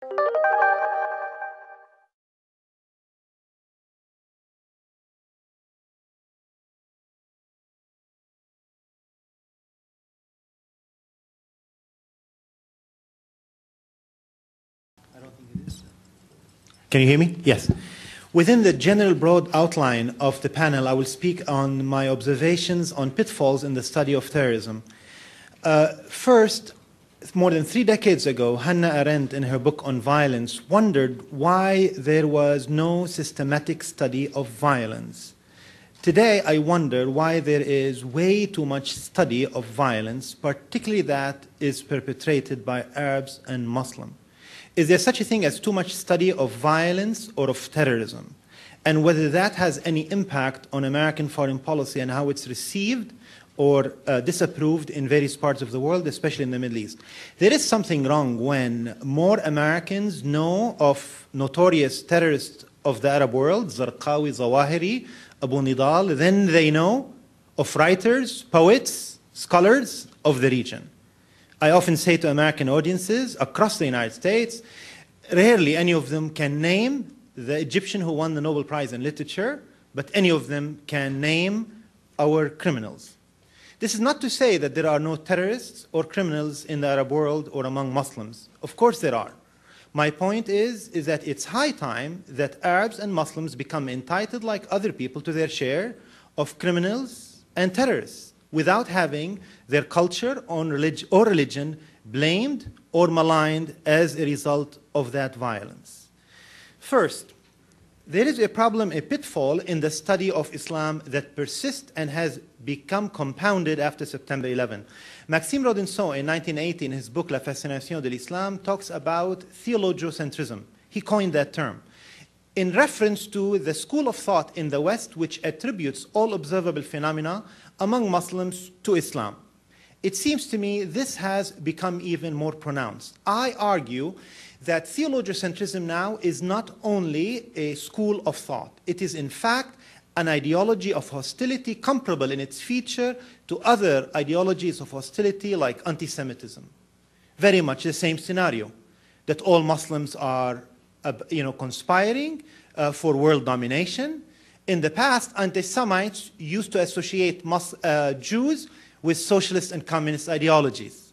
I don't think it is. Can you hear me? Yes. Within the general broad outline of the panel, I will speak on my observations on pitfalls in the study of terrorism. First, more than 3 decades ago, Hannah Arendt, in her book on violence, wondered why there was no systematic study of violence. Today, I wonder why there is way too much study of violence, particularly that is perpetrated by Arabs and Muslims. Is there such a thing as too much study of violence or of terrorism? And whether that has any impact on American foreign policy and how it's received or disapproved in various parts of the world, especially in the Middle East. There is something wrong when more Americans know of notorious terrorists of the Arab world, Zarqawi, Zawahiri, Abu Nidal, than they know of writers, poets, scholars of the region. I often say to American audiences across the United States, rarely any of them can name the Egyptian who won the Nobel Prize in Literature, but any of them can name our criminals. This is not to say that there are no terrorists or criminals in the Arab world or among Muslims. Of course there are. My point is that it's high time that Arabs and Muslims become entitled like other people to their share of criminals and terrorists without having their culture or religion blamed or maligned as a result of that violence. First, there is a problem, a pitfall in the study of Islam that persists and has become compounded after September 11. Maxime Rodinson, in 1980, in his book La Fascination de l'Islam, talks about theologocentrism. He coined that term in reference to the school of thought in the West which attributes all observable phenomena among Muslims to Islam. It seems to me this has become even more pronounced. I argue that theologocentrism now is not only a school of thought. It is, in fact, an ideology of hostility comparable in its feature to other ideologies of hostility like anti-Semitism. Very much the same scenario, that all Muslims are conspiring for world domination. In the past, anti-Semites used to associate Jews with socialist and communist ideologies.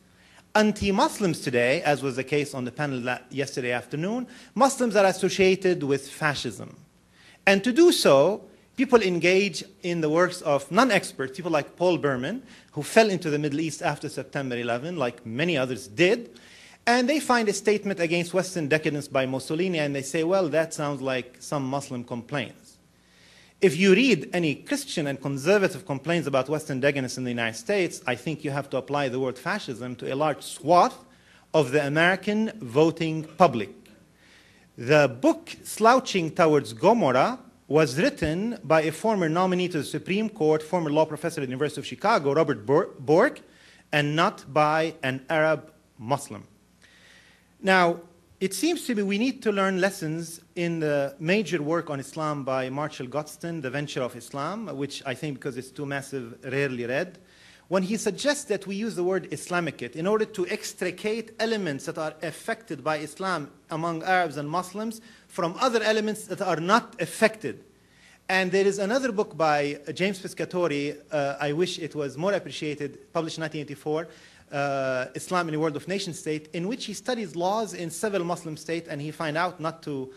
Anti-Muslims today, as was the case on the panel yesterday afternoon, Muslims are associated with fascism. And to do so, people engage in the works of non-experts, people like Paul Berman, who fell into the Middle East after September 11, like many others did, and they find a statement against Western decadence by Mussolini, and they say, well, that sounds like some Muslim complaints. If you read any Christian and conservative complaints about Western decadence in the United States, I think you have to apply the word fascism to a large swath of the American voting public. The book Slouching Towards Gomorrah was written by a former nominee to the Supreme Court, former law professor at the University of Chicago, Robert Bork, and not by an Arab Muslim. Now, it seems to me we need to learn lessons in the major work on Islam by Marshall Godstone, The Venture of Islam, which I think, because it's too massive, rarely read, when he suggests that we use the word Islamicate in order to extricate elements that are affected by Islam among Arabs and Muslims from other elements that are not affected. And there is another book by James Piscatori, I wish it was more appreciated, published in 1984, Islam in a World of Nation State, in which he studies laws in several Muslim states, and he finds out, not to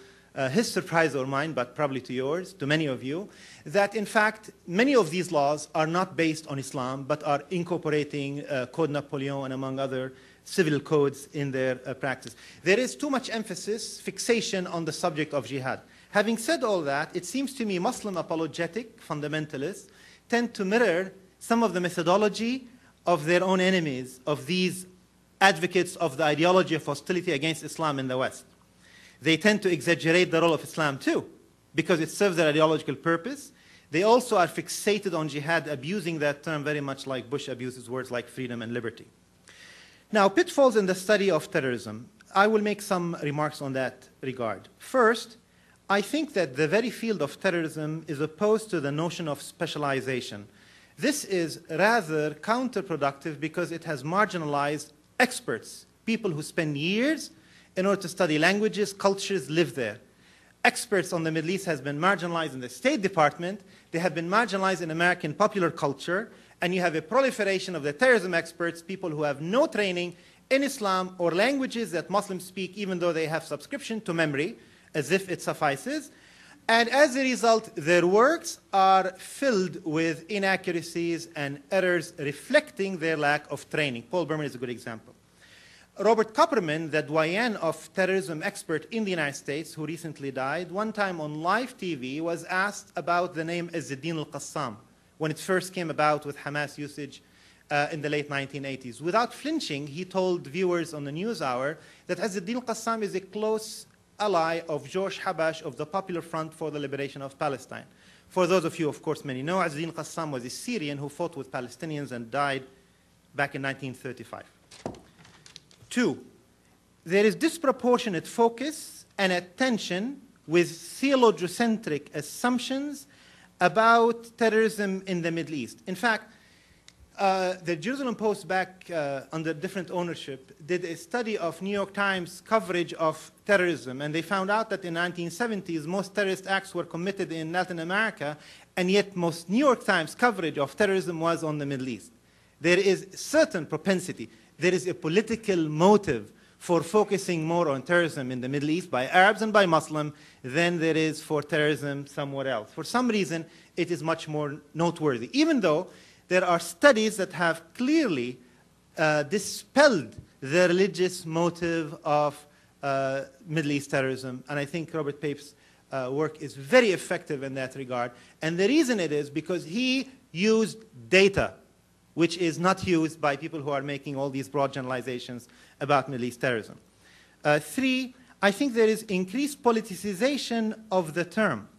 his surprise or mine, but probably to yours, to many of you, that in fact many of these laws are not based on Islam, but are incorporating Code Napoleon and among other civil codes in their practice. There is too much emphasis, fixation on the subject of jihad. Having said all that, it seems to me Muslim apologetic fundamentalists tend to mirror some of the methodology of their own enemies, of these advocates of the ideology of hostility against Islam in the West. They tend to exaggerate the role of Islam too, because it serves their ideological purpose. They also are fixated on jihad, abusing that term very much like Bush abuses words like freedom and liberty. Now, pitfalls in the study of terrorism. I will make some remarks on that regard. First, I think that the very field of terrorism is opposed to the notion of specialization. This is rather counterproductive because it has marginalized experts, people who spend years in order to study languages, cultures, live there. Experts on the Middle East has been marginalized in the State Department. They have been marginalized in American popular culture. And you have a proliferation of the terrorism experts, people who have no training in Islam or languages that Muslims speak, even though they have subscription to memory, as if it suffices. And as a result, their works are filled with inaccuracies and errors reflecting their lack of training. Paul Berman is a good example. Robert Copperman, the doyen of terrorism expert in the United States, who recently died, one time on live TV was asked about the name Izz-ad-Din al-Qassam when it first came about with Hamas usage in the late 1980s. Without flinching, he told viewers on the news hour that Izz-ad-Din al-Qassam is a close ally of George Habash of the Popular Front for the Liberation of Palestine. For those of you, of course, many know, Izz-ad-Din al-Qassam was a Syrian who fought with Palestinians and died back in 1935. 2, there is disproportionate focus and attention with theologocentric assumptions about terrorism in the Middle East. In fact, the Jerusalem Post back under different ownership did a study of New York Times coverage of terrorism, and they found out that in the 1970s most terrorist acts were committed in Latin America, and yet most New York Times coverage of terrorism was on the Middle East. There is certain propensity. There is a political motive for focusing more on terrorism in the Middle East by Arabs and by Muslims than there is for terrorism somewhere else. For some reason, it is much more noteworthy, even though there are studies that have clearly dispelled the religious motive of Middle East terrorism. And I think Robert Pape's work is very effective in that regard. And the reason it is because he used data, which is not used by people who are making all these broad generalizations about Middle East terrorism. 3, I think there is increased politicization of the term.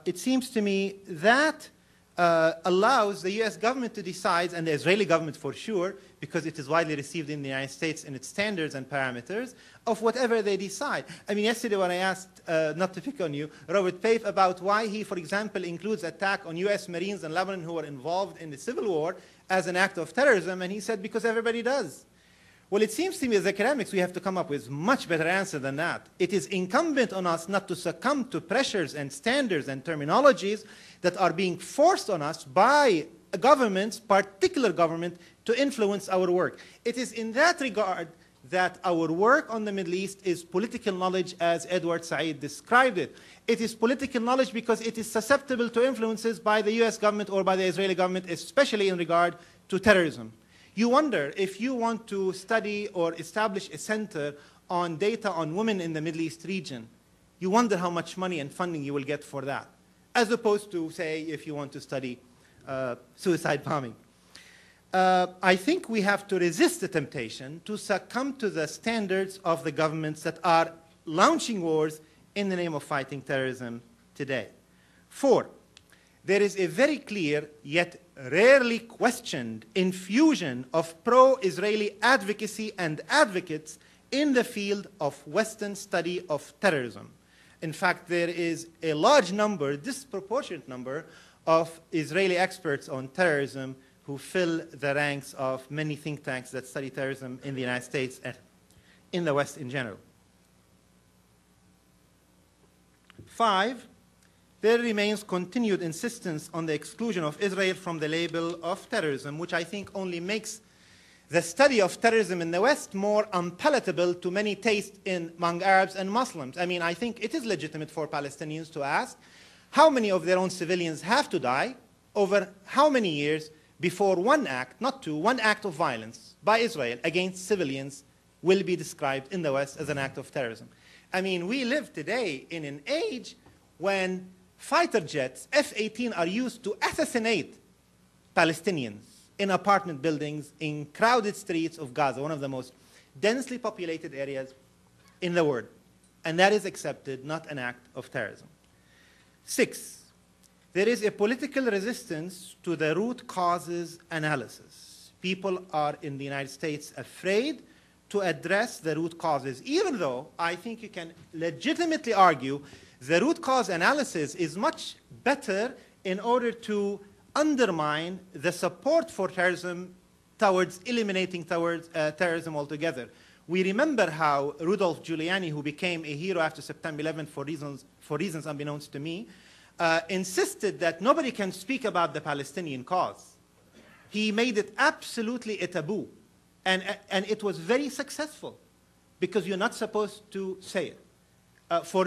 It seems to me that allows the US government to decide, and the Israeli government for sure, because it is widely received in the United States in its standards and parameters, of whatever they decide. I mean, yesterday when I asked, not to pick on you, Robert Pape about why he, for example, includes attack on US Marines in Lebanon who were involved in the civil war as an act of terrorism, and he said, because everybody does. Well, it seems to me as academics we have to come up with a much better answer than that. It is incumbent on us not to succumb to pressures and standards and terminologies that are being forced on us by governments, particular government, to influence our work. It is in that regard that our work on the Middle East is political knowledge as Edward Said described it. It is political knowledge because it is susceptible to influences by the US government or by the Israeli government, especially in regard to terrorism. You wonder if you want to study or establish a center on data on women in the Middle East region, you wonder how much money and funding you will get for that, as opposed to, say, if you want to study suicide bombing. I think we have to resist the temptation to succumb to the standards of the governments that are launching wars in the name of fighting terrorism today. 4, there is a very clear yet rarely questioned infusion of pro-Israeli advocacy and advocates in the field of Western study of terrorism. In fact, there is a large number, disproportionate number, of Israeli experts on terrorism who fill the ranks of many think tanks that study terrorism in the United States and in the West in general. 5, there remains continued insistence on the exclusion of Israel from the label of terrorism, which I think only makes the study of terrorism in the West more unpalatable to many tastes among Arabs and Muslims. I mean, I think it is legitimate for Palestinians to ask how many of their own civilians have to die over how many years before one act, not two, one act of violence by Israel against civilians will be described in the West as an act of terrorism. I mean, we live today in an age when fighter jets, F-18, are used to assassinate Palestinians in apartment buildings in crowded streets of Gaza, one of the most densely populated areas in the world. And that is accepted, not an act of terrorism. 6, there is a political resistance to the root causes analysis. People are in the United States afraid to address the root causes, even though I think you can legitimately argue the root cause analysis is much better in order to undermine the support for terrorism towards eliminating terrorism altogether. We remember how Rudolph Giuliani, who became a hero after September 11 for reasons unbeknownst to me, insisted that nobody can speak about the Palestinian cause. He made it absolutely a taboo. And it was very successful because you're not supposed to say it. For